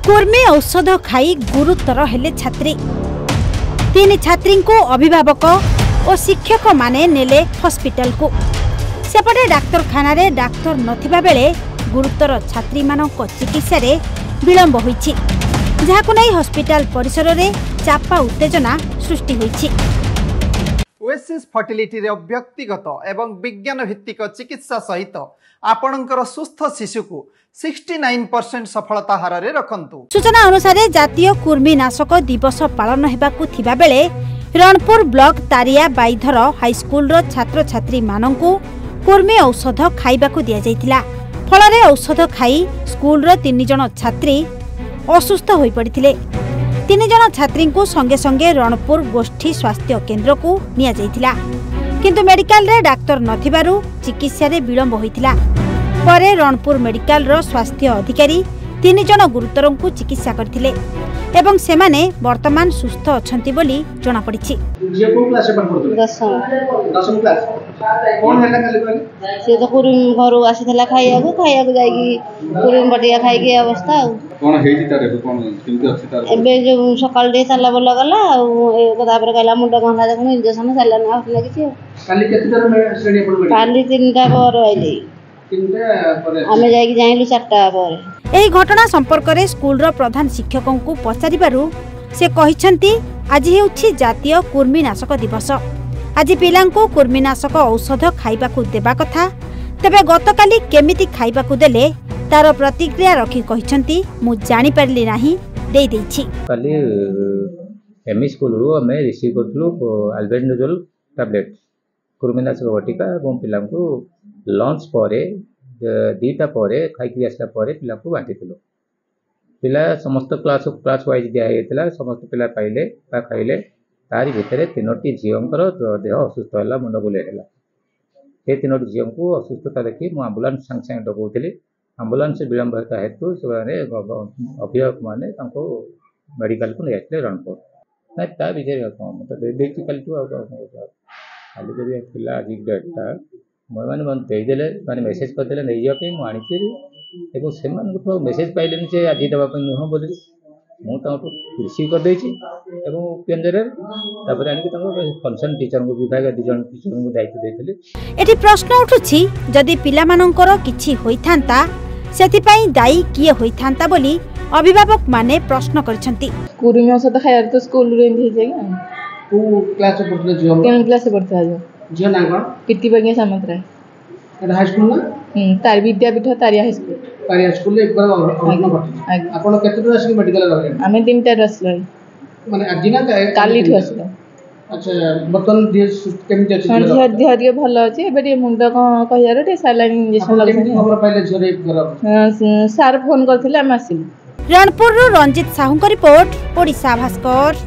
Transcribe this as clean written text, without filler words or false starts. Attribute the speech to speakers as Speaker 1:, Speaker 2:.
Speaker 1: कुर्मी औषध खाई गुरुतर हेले छात्री तीन छात्री को अभिभावक और शिक्षक माने नेले हॉस्पिटल को सेपटे डाक्तरखाना रे डाक्तर नथिबा बेले गुरुतर छात्री मानक चिकित्सा रे विलंब होईछि जाहाको नै हॉस्पिटल परिसर रे चापा उत्तेजना सृष्टि होईछि।
Speaker 2: ओएसिस फर्टिलिटी रे व्यक्तिगत एवं विज्ञान भित्तिक चिकित्सा सहित आपणकर सुस्थ शिशु को 69% सफलता हार रे रखंतु।
Speaker 1: सूचना अनुसार जातीय कुर्मीनाशक दिवस पालन हेबाकु थिबा बेले रणपुर ब्लॉक तारिया बाईधर हाईस्कूल रो छात्र छात्री मानंकु कुर्मी औषध खाइबाकु दिया जायतिला। फलरे औषध खाई स्कूल रो 3 जण छात्री असुस्थ होई पड़िथिले। 3 जण छात्री को संगे संगे रणपुर गोष्ठी स्वास्थ्य केन्द्र को निया जायतिला किंतु मेडिकल रे डाक्तर नथिबारु चिकित्सा रे विलंब होइतिला। परे रणपुर मेडिकल रो स्वास्थ्य अधिकारी 3 जण गुरुतर को चिकित्सा करथिले एवं सेमाने वर्तमान सुस्थ अछंती बोली जणा पड़िछि।
Speaker 3: जे को क्लास में पढुथले 10वीं क्लास कोन हेला खाली कहले
Speaker 4: से तो कुरुम घरु आसीथला खाइयाको जाईकी कुरुम बटिया खाइके अवस्था
Speaker 3: कोन हेजी तारे कोन किंतु अछि तारे
Speaker 4: एबे जो सकाल दे ताला बोला गला ए तापर कहला मुंडा गंधा देखन इंजेक्शन साला ना होत लागिछि।
Speaker 3: काली केते तर श्रेणी पढ
Speaker 4: काली 3टा पर आइले
Speaker 3: 3टा पर
Speaker 4: हमें जाईकी जाइलु 4टा पर।
Speaker 1: एही घटना संपर्क रे स्कूल रो प्रधान शिक्षकों को पचारिबारु से कहिसंती आज हेउछि जातीय कुर्मीनाशक दिवस। आज पिलांको कुर्मीनाशक औषध खाइबाकू देबा कथा तेबे गतकाली केमिति खाइबाकू देले तार प्रतिक्रिया रखी कहिसंती मु जानि परली नाही देई देछि।
Speaker 5: काली एमई स्कूल रो हमें रिसीव करथलु अल्बेंडाजोल टैबलेट कुर्मीनाशक बटिका एवं पिलांको लंच परे 2टा परे खाइकी आसला परे पिला को बांटिथिलु। पिला समस्त क्लास वाइज दिया हेतला समस्त पिला पाइले बा खाइले तारी भितरे 3टी झियंकर देह असुस्थ होला मुंड बुलेला। ए 3टी झियं को असुस्थता देखि मु एम्बुलेंस संग संग डकौथिली। एम्बुलेंस विलंब हेता हेतु से अभिभावक माने तांको मेडिकल को नेले रणपुर ना ता विषय मतलब देखि कल तो खाली जब पिला आज डेटटा मैंने मन देदेले माने मेसेज करदेले नै जा पे मु आनिछि एगो सेमान को मेसेज पाइलेनी से आज देबा पे नुह बोली मु तांको रिसीव कर देछि एगो केंद्र तापर आनि तांको कंसर्न टीचर को विभाग 2 जण टीचर को दायित्व देथिले।
Speaker 1: एठी प्रश्न उठुछि जदि पिला मानकर किछि होइथांता सेति पई दायी किए होइथांता बोली अभिभावक माने प्रश्न करछंती।
Speaker 4: कुरुमी औषध खाइयार तो स्कूल रे इंधि जाई
Speaker 3: को क्लास में पढले जो
Speaker 4: 3 क्लास में पढता जो
Speaker 3: जो ना कोन
Speaker 4: पिति बगिया सामंतराय
Speaker 3: एटा हाई स्कूल ना
Speaker 4: तार विद्यापीठ तारिया हाई
Speaker 3: स्कूल एक बार अग्न पढ आपण केते तो आसी मेडिकल रहले
Speaker 4: हमें 3टा रसलै
Speaker 3: माने आज ना
Speaker 4: काली ठसला।
Speaker 3: अच्छा बतन दिए केमिति अछि
Speaker 4: धैर्य भल अछि एबे मुंड कहियार टे सालाइन इंजेक्शन लगे
Speaker 3: खबर पाइले झरे घर
Speaker 4: सार फोन करथिले हम आसिलु।
Speaker 1: रणपुर रो रंजित साहू को रिपोर्ट ओडिशा भास्कर।